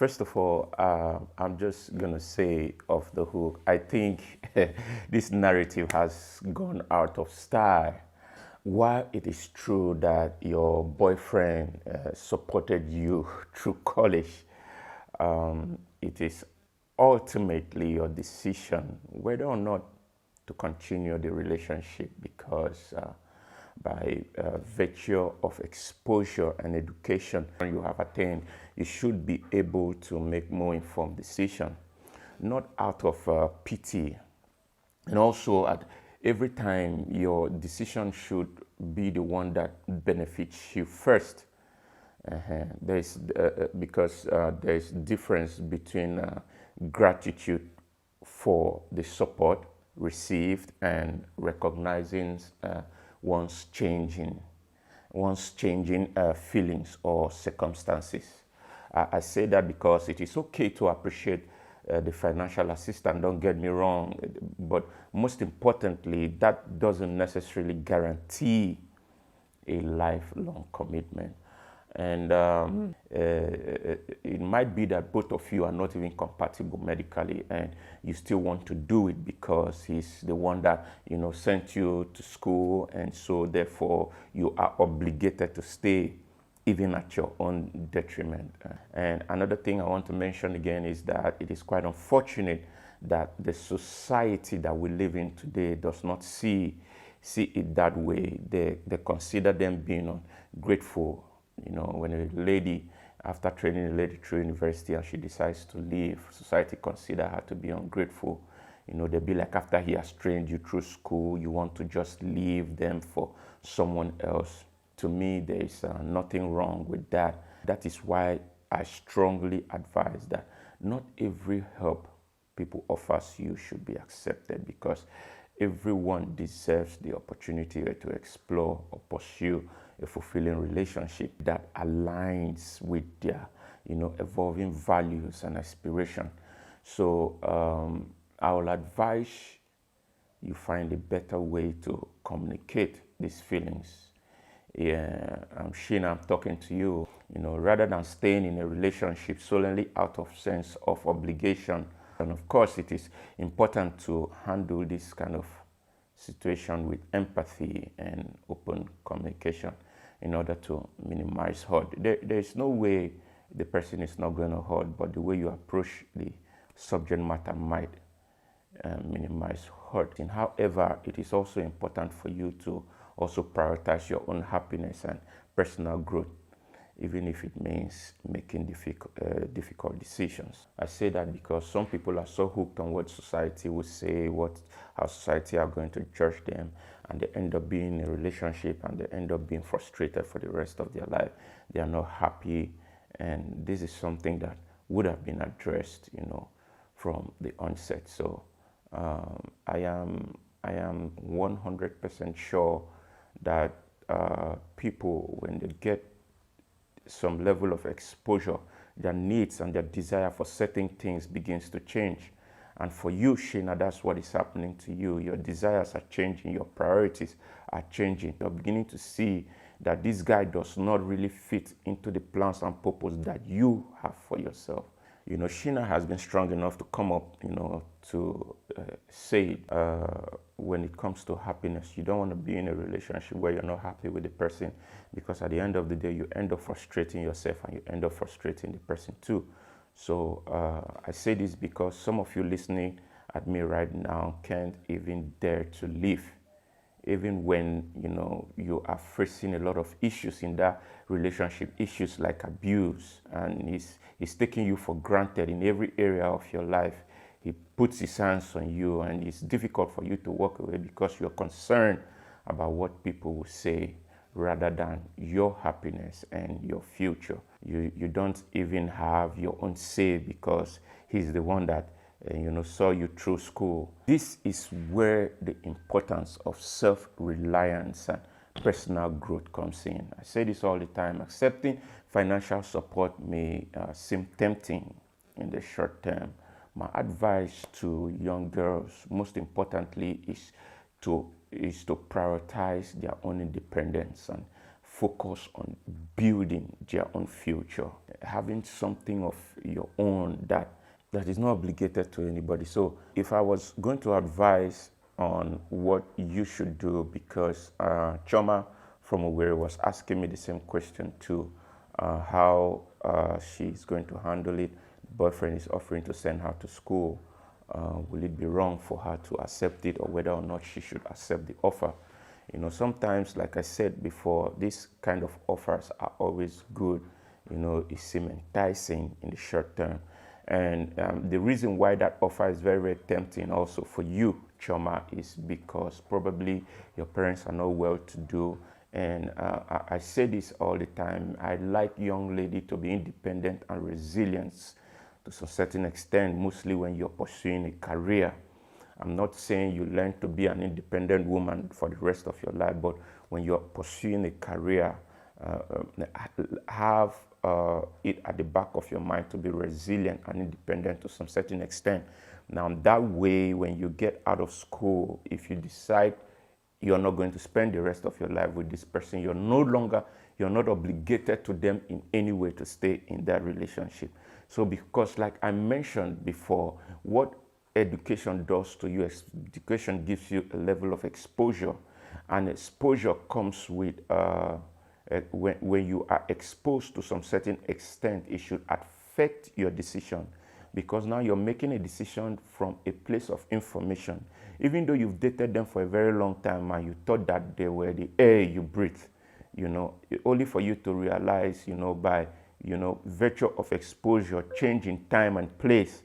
First of all, I'm just going to say off the hook, I think this narrative has gone out of style. While it is true that your boyfriend supported you through college, it is ultimately your decision whether or not to continue the relationship because by virtue of exposure and education you have attained, you should be able to make more informed decision, not out of pity. And also at every time your decision should be the one that benefits you first. There's because there's difference between gratitude for the support received and recognizing one's changing feelings or circumstances. I say that because it is okay to appreciate the financial assistance, don't get me wrong, but most importantly, that doesn't necessarily guarantee a lifelong commitment. And it might be that both of you are not even compatible medically, and you still want to do it because he's the one that sent you to school, and so therefore you are obligated to stay even at your own detriment. And another thing I want to mention again is that it is quite unfortunate that the society that we live in today does not see it that way. They consider them being ungrateful. When a lady, after training a lady through university and she decides to leave, society consider her to be ungrateful. They'll be like, after he has trained you through school, you want to just leave them for someone else. To me, there is nothing wrong with that. That is why I strongly advise that not every help people offers you should be accepted, because everyone deserves the opportunity to explore or pursue a fulfilling relationship that aligns with their, evolving values and aspiration. So I will advise you find a better way to communicate these feelings. Yeah, I'm Sheena, I'm talking to you. Rather than staying in a relationship solely out of sense of obligation. And of course, it is important to handle this kind of situation with empathy and open communication in order to minimize hurt. There is no way the person is not going to hurt, but the way you approach the subject matter might minimize hurt. And however, it is also important for you to also prioritize your own happiness and personal growth, even if it means making difficult decisions. I say that because some people are so hooked on what society will say, how society are going to judge them, and they end up being in a relationship and they end up being frustrated for the rest of their life. They are not happy, and this is something that would have been addressed, from the onset. So I am 100% sure that people, when they get some level of exposure, their needs and their desire for certain things begins to change. And for you, Sheena, that's what is happening to you. Your desires are changing, your priorities are changing. You're beginning to see that this guy does not really fit into the plans and purpose that you have for yourself. Sheena has been strong enough to come up, to say when it comes to happiness, you don't want to be in a relationship where you're not happy with the person, because at the end of the day, you end up frustrating yourself and you end up frustrating the person too. So I say this because some of you listening at me right now can't even dare to leave, even when you are facing a lot of issues in that relationship, issues like abuse, and he's taking you for granted in every area of your life. He puts his hands on you, and it's difficult for you to walk away because you're concerned about what people will say rather than your happiness and your future. You don't even have your own say because he's the one that saw you through school. This is where the importance of self-reliance and personal growth comes in. I say this all the time. Accepting financial support may seem tempting in the short term. My advice to young girls, most importantly, is to prioritize their own independence and focus on building their own future, having something of your own that is not obligated to anybody. So if I was going to advise on what you should do, because Choma from Owerri was asking me the same question too, how she's going to handle it. The boyfriend is offering to send her to school. Will it be wrong for her to accept it, or whether or not she should accept the offer? You know, sometimes, like I said before, these kind of offers are always good. You know, it seems enticing in the short term. And the reason why that offer is very, very tempting also for you, Choma, is because probably your parents are not well-to-do. And I say this all the time. I like young lady to be independent and resilient to some certain extent, mostly when you're pursuing a career. I'm not saying you learn to be an independent woman for the rest of your life, but when you're pursuing a career, have it at the back of your mind to be resilient and independent to some certain extent. Now, that way, when you get out of school, if you decide you're not going to spend the rest of your life with this person, you're not obligated to them in any way to stay in that relationship. So because, like I mentioned before, what education does to you, education gives you a level of exposure, and exposure comes with when you are exposed to some certain extent, it should affect your decision, because now you're making a decision from a place of information. Even though you've dated them for a very long time and you thought that they were the air you breathe, you know, only for you to realize, you know, by, you know, virtue of exposure, change in time and place,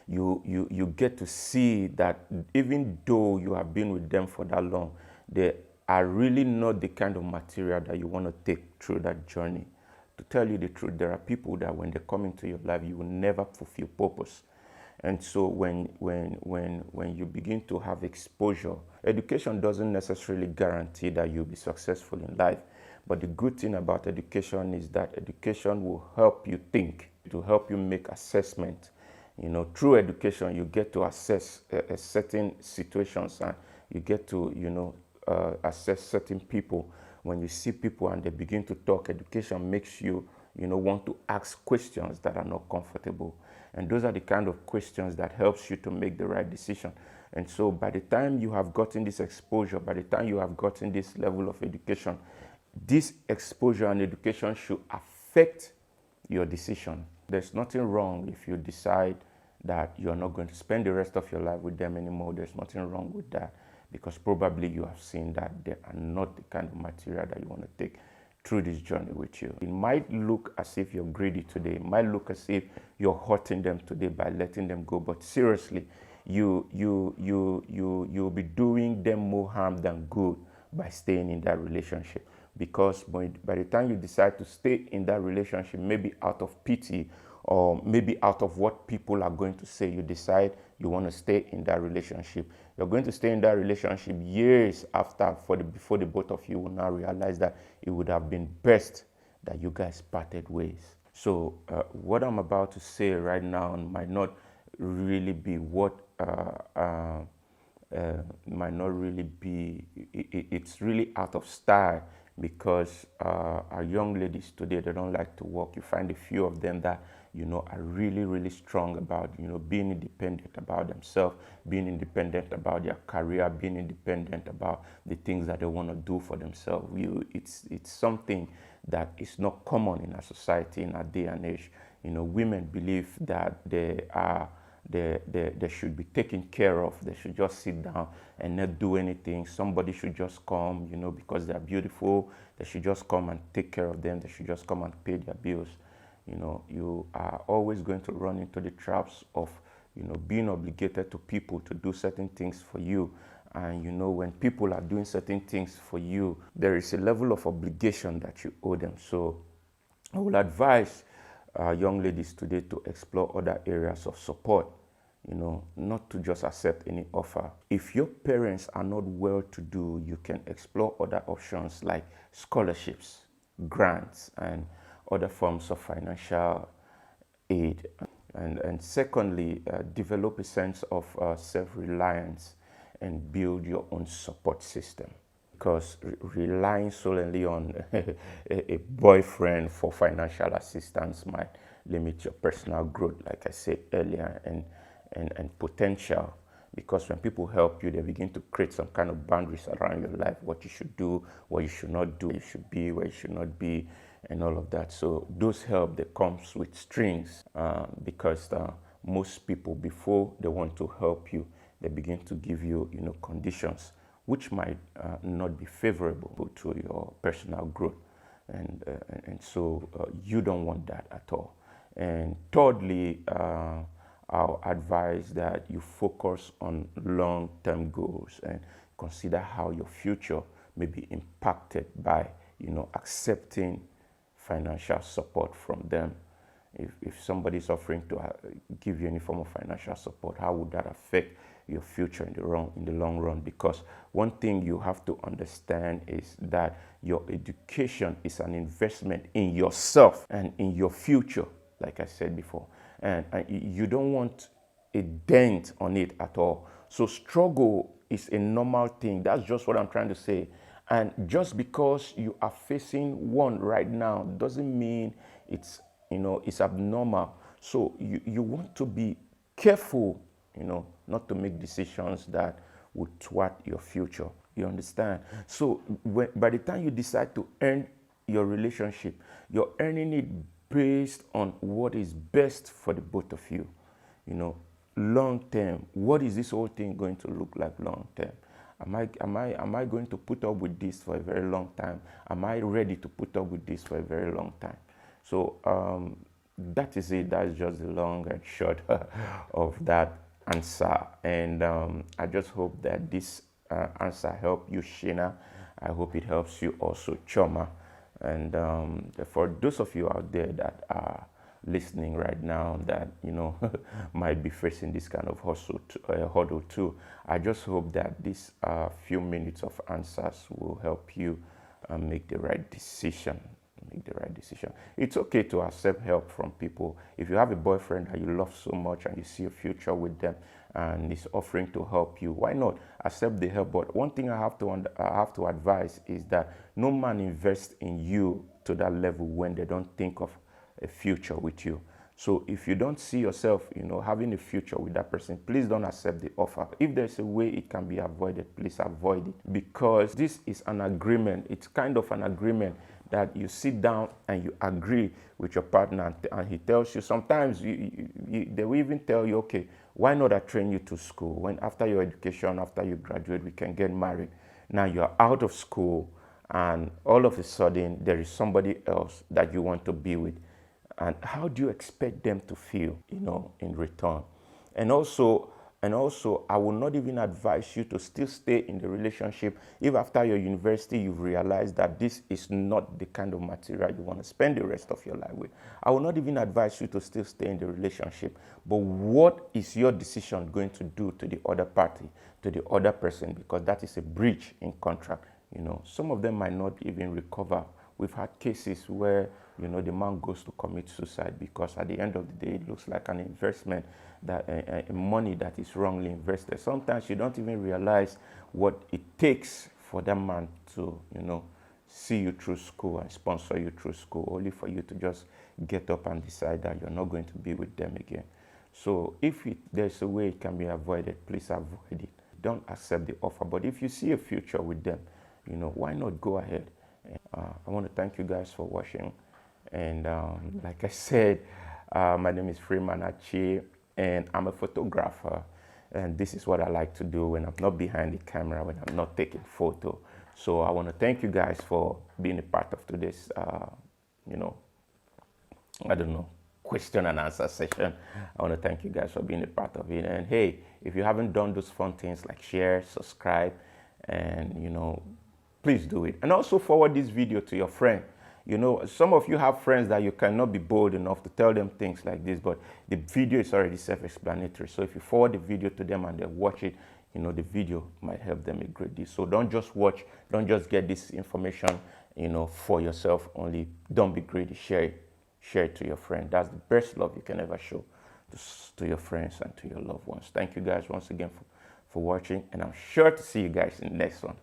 you get to see that even though you have been with them for that long, they are really not the kind of material that you want to take through that journey. To tell you the truth, there are people that when they come into your life, you will never fulfill purpose. And so when you begin to have exposure, education doesn't necessarily guarantee that you'll be successful in life. But the good thing about education is that education will help you think, to help you make assessment. You know, through education, you get to assess certain situations, and you get to, you know, assess certain people. When you see people and they begin to talk, education makes you, you know, want to ask questions that are not comfortable. And those are the kind of questions that helps you to make the right decision. And so by the time you have gotten this exposure, by the time you have gotten this level of education, this exposure and education should affect your decision. There's nothing wrong if you decide that you're not going to spend the rest of your life with them anymore. There's nothing wrong with that, because probably you have seen that they are not the kind of material that you want to take through this journey with you. It might look as if you're greedy today. It might look as if you're hurting them today by letting them go. But seriously, you'll be doing them more harm than good by staying in that relationship. Because by the time you decide to stay in that relationship, maybe out of pity or maybe out of what people are going to say, you decide you want to stay in that relationship. You're going to stay in that relationship years after, before the both of you will now realize that it would have been best that you guys parted ways. So what I'm about to say right now might not really be it's really out of style, because our young ladies today, they don't like to work. You find a few of them that, you know, are really, really strong about, you know, being independent about themselves, being independent about their career, being independent about the things that they want to do for themselves. It's something that is not common in our society in our day and age. You know, women believe that they should be taken care of. They should just sit down and not do anything. Somebody should just come, you know, because they're beautiful. They should just come and take care of them. They should just come and pay their bills. You know, you are always going to run into the traps of, you know, being obligated to people to do certain things for you. And, you know, when people are doing certain things for you, there is a level of obligation that you owe them. So I will advise young ladies today to explore other areas of support, you know, not to just accept any offer. If your parents are not well-to-do, you can explore other options like scholarships, grants, and other forms of financial aid. And secondly, develop a sense of self-reliance and build your own support system. because relying solely on a boyfriend for financial assistance might limit your personal growth, like I said earlier, and potential. Because when people help you, they begin to create some kind of boundaries around your life, what you should do, what you should not do, where you should be, where you should not be, and all of that. So those help that comes with strings, because most people, before they want to help you, they begin to give you, conditions which might not be favorable to your personal growth, and so you don't want that at all. And thirdly, I'll advise that you focus on long-term goals and consider how your future may be impacted by, accepting financial support from them. If somebody is offering to give you any form of financial support, how would that affect your future in the long run? Because one thing you have to understand is that your education is an investment in yourself and in your future, like I said before. And you don't want a dent on it at all. So struggle is a normal thing. That's just what I'm trying to say. And just because you are facing one right now doesn't mean it's abnormal. So you want to be careful, not to make decisions that would thwart your future. You understand? So by the time you decide to end your relationship, you're earning it based on what is best for the both of you. Long term, what is this whole thing going to look like long term? Am I going to put up with this for a very long time? Am I ready to put up with this for a very long time? So that is it. That's just the long and short of that answer. And I just hope that this answer helped you, Sheena. I hope it helps you also, Choma. And for those of you out there that are listening right now that might be facing this kind of hurdle too, I just hope that these few minutes of answers will help you make the right decision. It's okay to accept help from people. If you have a boyfriend that you love so much and you see a future with them and is offering to help you, why not accept the help? But one thing I have to advise is that no man invests in you to that level when they don't think of a future with you. So if you don't see yourself, having a future with that person, please don't accept the offer. If there's a way it can be avoided, please avoid it, because this is an agreement. It's kind of an agreement that you sit down and you agree with your partner, and he tells you, sometimes they will even tell you, okay, why not I train you to school? When after your education, after you graduate, we can get married. Now you're out of school and all of a sudden there is somebody else that you want to be with. And how do you expect them to feel, in return? And also, I will not even advise you to still stay in the relationship if after your university you've realized that this is not the kind of material you want to spend the rest of your life with. I will not even advise you to still stay in the relationship. But what is your decision going to do to the other party, to the other person? Because that is a breach in contract. Some of them might not even recover. We've had cases where, the man goes to commit suicide because at the end of the day, it looks like an investment, that money that is wrongly invested. Sometimes you don't even realize what it takes for that man to, see you through school and sponsor you through school, only for you to just get up and decide that you're not going to be with them again. So if there's a way it can be avoided, please avoid it. Don't accept the offer. But if you see a future with them, why not go ahead? I want to thank you guys for watching. And like I said, my name is Freeman Achi, and I'm a photographer. And this is what I like to do when I'm not behind the camera, when I'm not taking photo. So I want to thank you guys for being a part of today's, question and answer session. I want to thank you guys for being a part of it. And hey, if you haven't done those fun things like share, subscribe, and, please do it. And also forward this video to your friend. Some of you have friends that you cannot be bold enough to tell them things like this, but the video is already self-explanatory. So if you forward the video to them and they watch it, the video might help them a great deal. So don't just watch, don't just get this information, for yourself only. Don't be greedy, share it. Share it to your friend. That's the best love you can ever show to your friends and to your loved ones. Thank you guys once again for watching, and I'm sure to see you guys in the next one.